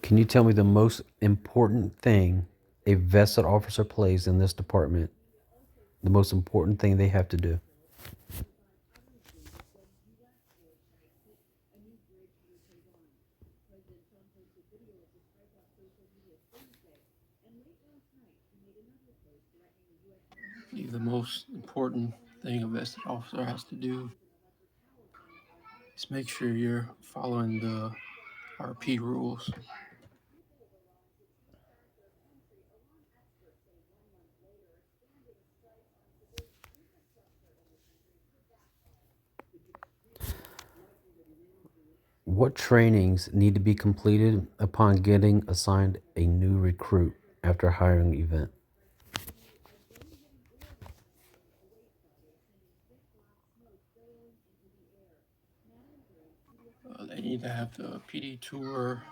Can you tell me the most important thing a vested officer plays in this department? The most important thing they have to do? The most important thing a vested officer has to do is make sure you're following the RP rules. What trainings need to be completed upon getting assigned a new recruit after a hiring event? They need to have the PD tour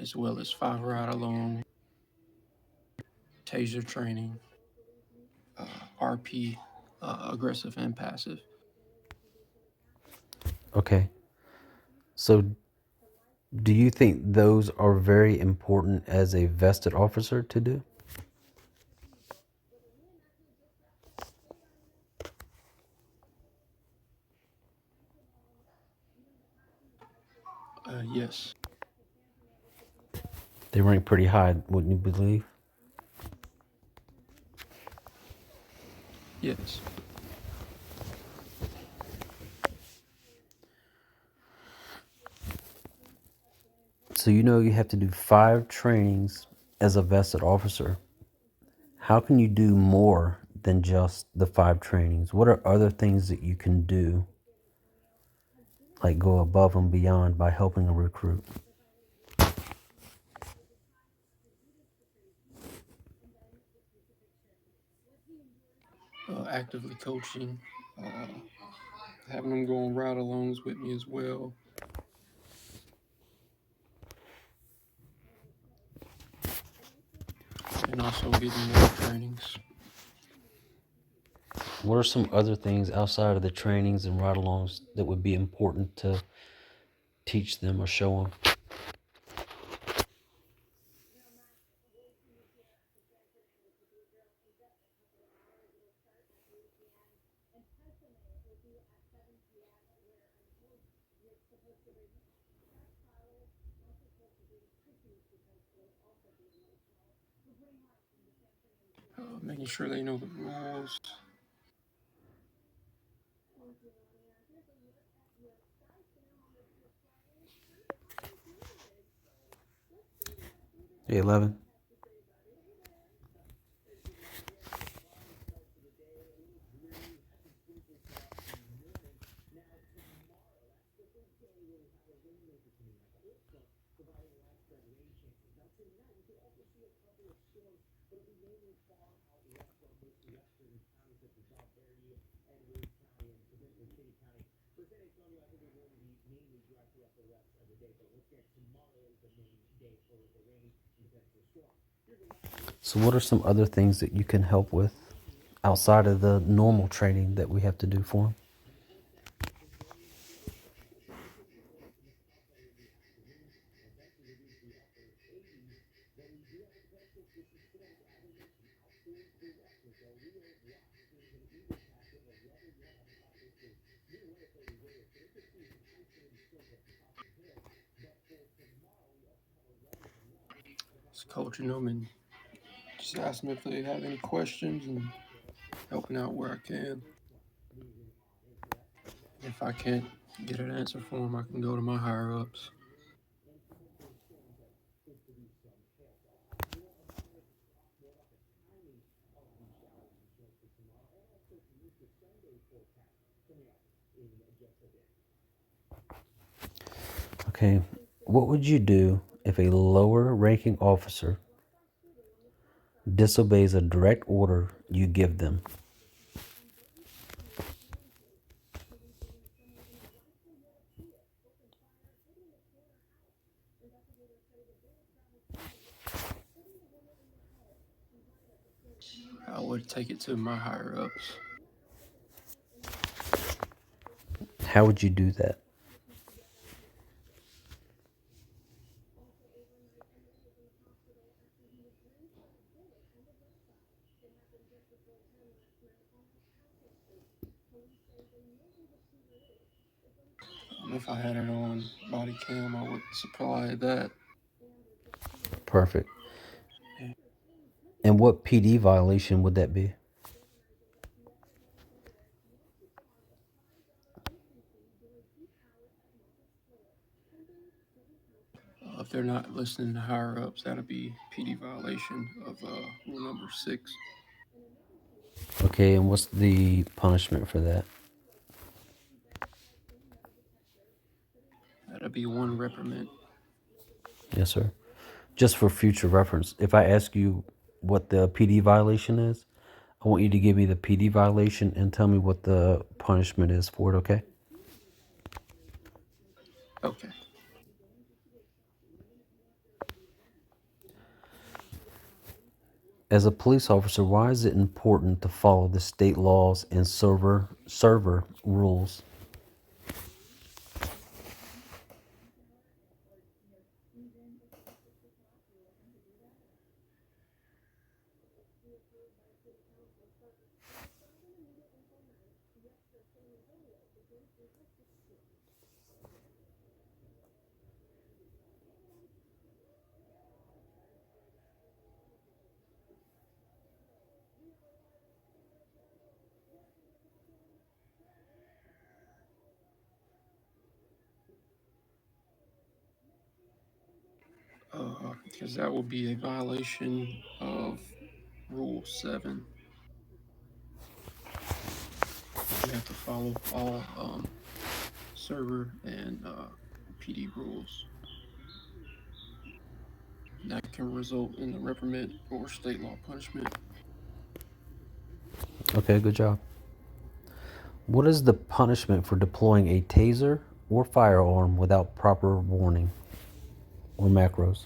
as well as 5 ride along, taser training, RP, aggressive and passive. Okay. So, do you think those are very important as a vested officer to do? Yes, They rank pretty high, wouldn't you believe? yes. So, you have to do 5 trainings as a vested officer. How can you do more than just the 5 trainings? What are other things that you can do, like go above and beyond by helping a recruit? Actively coaching, having them go on ride alongs with me as well. And also getting more trainings. What are some other things outside of the trainings and ride alongs that would be important to teach them or show them? Making sure they know the rules. Hey, 11. So, what are some other things that you can help with outside of the normal training that we have to do for them? Just coaching them and just asking if they have any questions and helping out where I can. If I can't get an answer for them, I can go to my higher ups. Okay. What would you do if a lower ranking officer disobeys a direct order you give them? I would take it to my higher ups. How would you do that? if I had it on body cam, I would supply that. Perfect. Yeah. And what PD violation would that be? If they're not listening to higher ups, that'll be PD violation of rule number 6. Okay, and what's the punishment for that? That'll be 1 reprimand. Yes, sir. Just for future reference, if I ask you what the PD violation is, I want you to give me the PD violation and tell me what the punishment is for it, okay? Okay. As a police officer, why is it important to follow the state laws and server rules? Because that will be a violation of rule 7. You have to follow all server and PD rules. That can result in a reprimand or state law punishment. Okay, good job. What is the punishment for deploying a taser or firearm without proper warning or macros?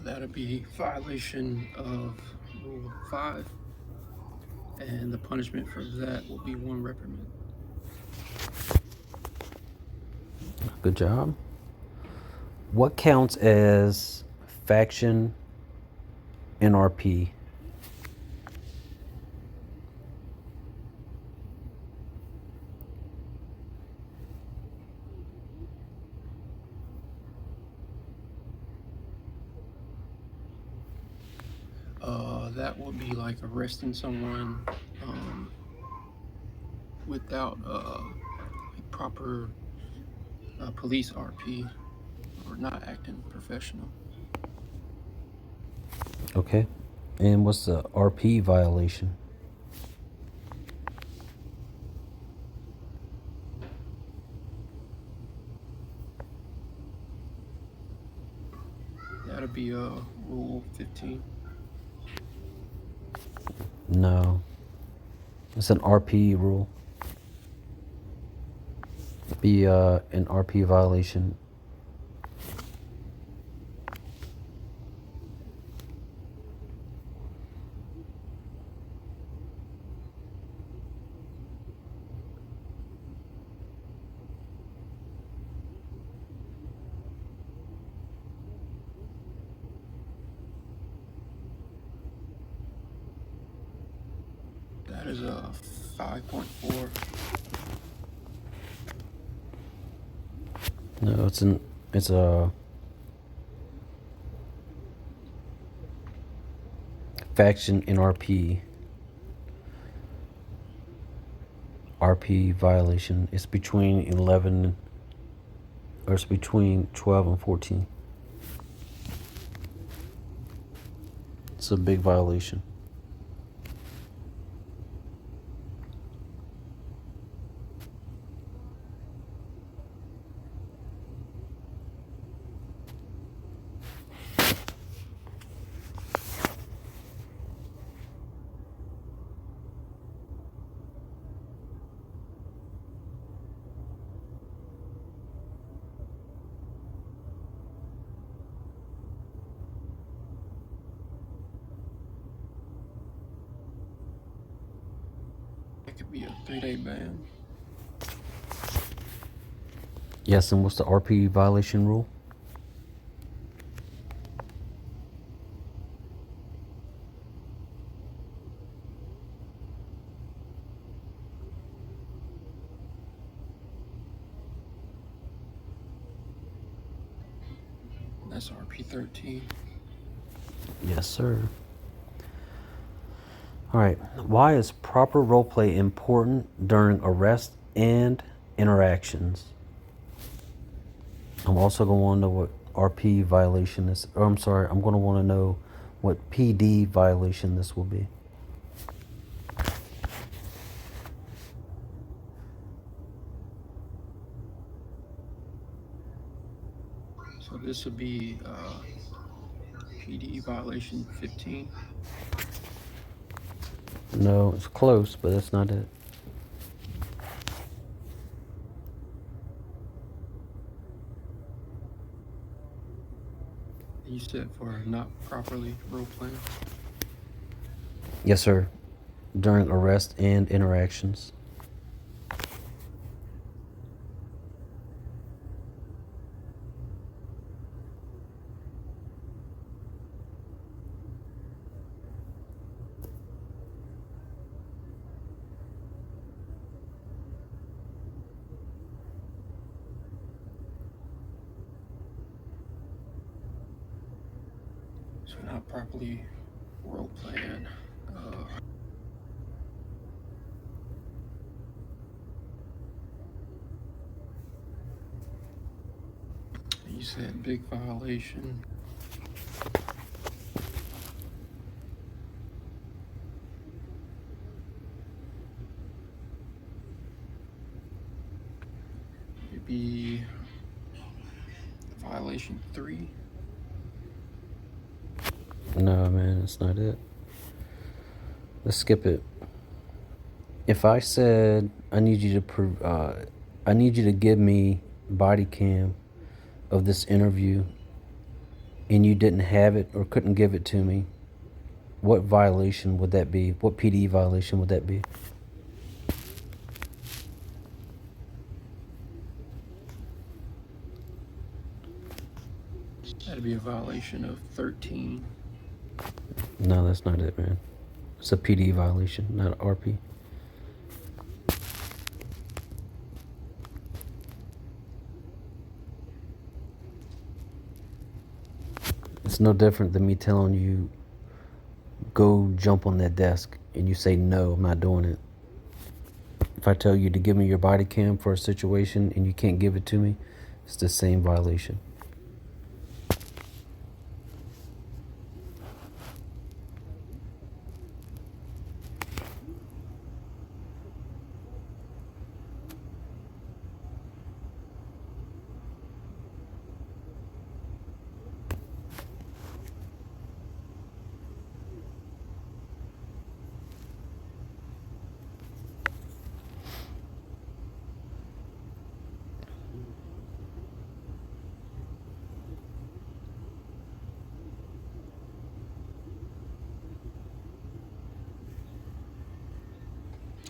That'll be violation of rule 5, and the punishment for that will be 1 reprimand. Good job. What counts as faction NRP? That would be like arresting someone without a proper police RP or not acting professional. Okay. And what's the RP violation? That'll be rule 15. No. It's an RP rule. Be an RP violation. That is a 5.4. No, it's a faction NRP. RP violation. It's between 11 or it's between 12 and 14. It's a big violation. It could be a 3-day ban. Yes, and what's the RP violation rule? That's RP13. Yes, sir. All right. Why is proper role play important during arrest and interactions? I'm also going to want to know what RP violation is. Or I'm sorry, I'm going to want to know what PD violation this will be. So this would be PD violation 15. No, it's close, but that's not it. You said for not properly role playing. Yes, sir. During arrest and interactions. So not properly role playing. You said big violation. It'd be violation 3. No, man, that's not it. Let's skip it. If I said I need you to give me body cam of this interview, and you didn't have it or couldn't give it to me, what violation would that be? What PD violation would that be? That'd be a violation of 13. No, that's not it, man. It's a PD violation, not RP. It's no different than me telling you, go jump on that desk, and you say, no, I'm not doing it. If I tell you to give me your body cam for a situation and you can't give it to me, it's the same violation.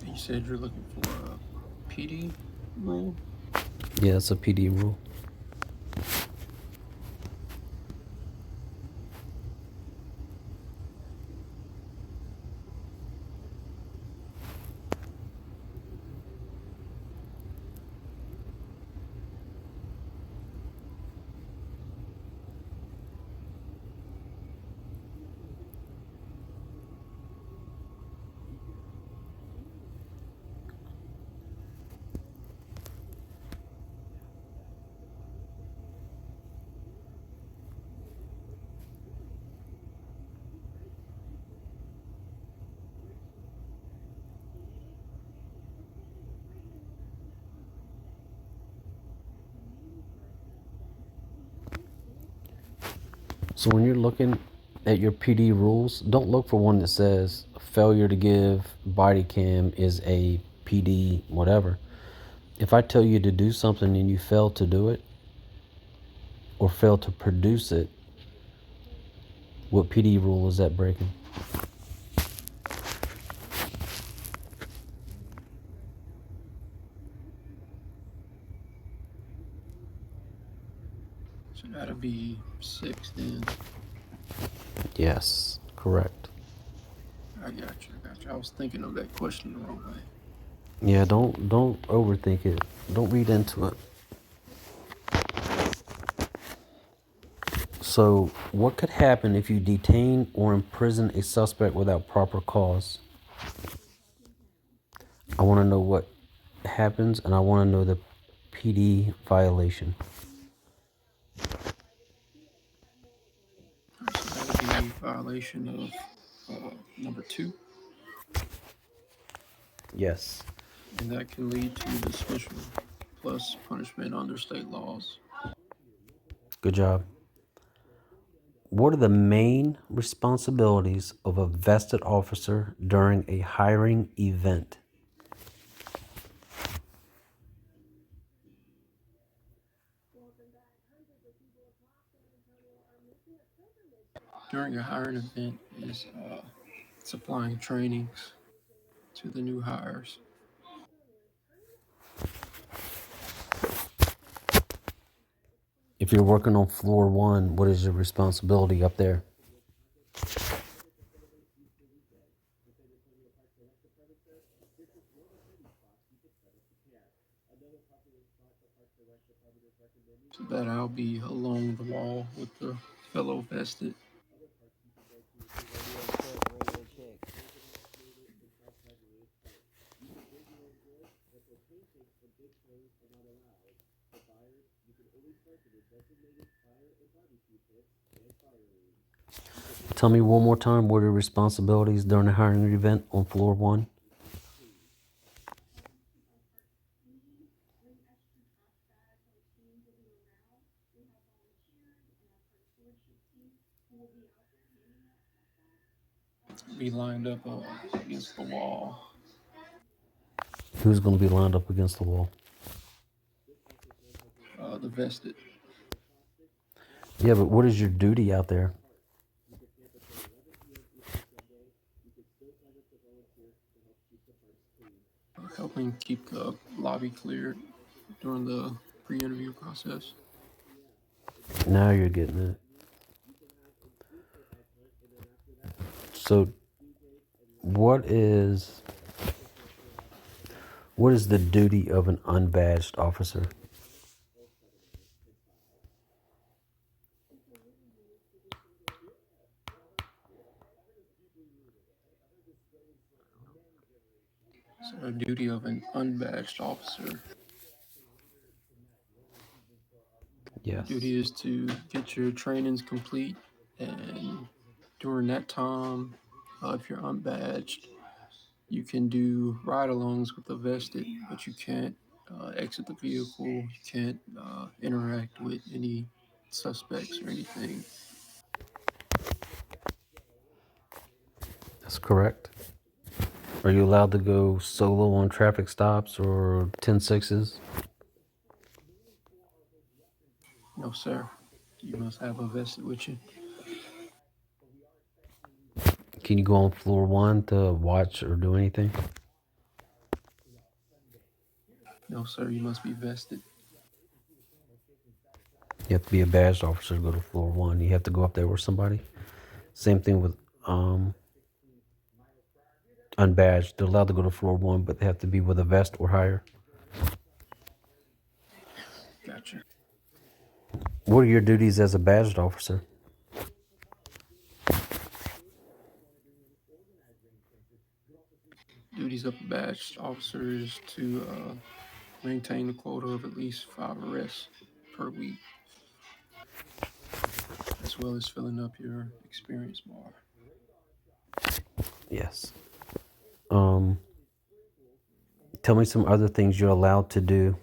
You said you're looking for a PD rule. Yeah, it's a PD rule. So when you're looking at your PD rules, don't look for one that says failure to give body cam is a PD whatever. If I tell you to do something and you fail to do it or fail to produce it, what PD rule is that breaking? So that'll be 6 then. Yes, correct. I got you. I was thinking of that question the wrong way. Yeah, don't overthink it. Don't read into it. So, what could happen if you detain or imprison a suspect without proper cause? I want to know what happens, and I want to know the PD violation. So that would be violation of number 2, Yes. and that can lead to dismissal plus punishment under state laws. Good job. What are the main responsibilities of a vested officer during a hiring event? During a hiring event is supplying trainings to the new hires. If you're working on floor 1, what is your responsibility up there? So that I'll be along the wall with the fellow vested. Tell me one more time what are your responsibilities during a hiring event on floor 1? Be lined up against the wall. Who's going to be lined up against the wall? The vested. Yeah, but what is your duty out there? Helping keep the lobby cleared during the pre-interview process. Now you're getting it. So, what is the duty of an unbadged officer? So the duty of an unbadged officer. Yes. Duty is to get your trainings complete, and during that time, if you're unbadged, you can do ride-alongs with the vested, but you can't exit the vehicle. You can't interact with any suspects or anything. That's correct. Are you allowed to go solo on traffic stops or 10-6s? No, sir. You must have a vested with you. Can you go on floor 1 to watch or do anything? No, sir. You must be vested. You have to be a badged officer to go to floor 1. You have to go up there with somebody. Same thing with unbadged. They're allowed to go to floor 1, but they have to be with a vest or higher. Gotcha. What are your duties as a badged officer? Duties of a badged officer is to maintain a quota of at least 5 arrests per week, as well as filling up your experience bar. Yes. Tell me some other things you're allowed to do.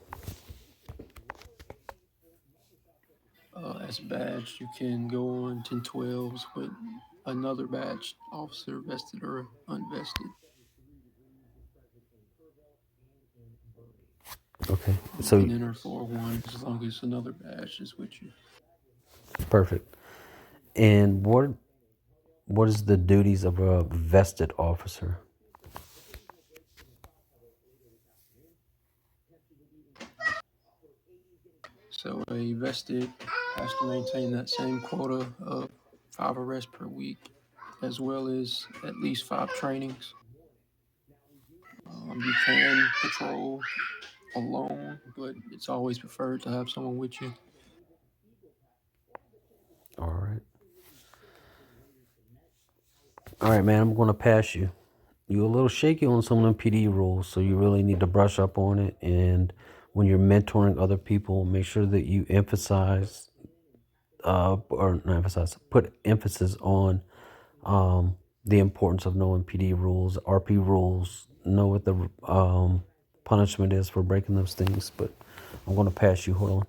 As a badge, you can go on 1012s with another badged officer, vested or unvested. Okay. You So, can enter 401 as long as another badge is with you. perfect. And what is the duties of a vested officer? So a vested has to maintain that same quota of 5 arrests per week, as well as at least 5 trainings. You can patrol alone, but it's always preferred to have someone with you. All right. All right, man. I'm going to pass you. You're a little shaky on some of them PD rules, so you really need to brush up on it. And when you're mentoring other people, make sure that you emphasize, or not emphasize, put emphasis on the importance of knowing PD rules, RP rules, know what the punishment is for breaking those things. But I'm going to pass you. Hold on.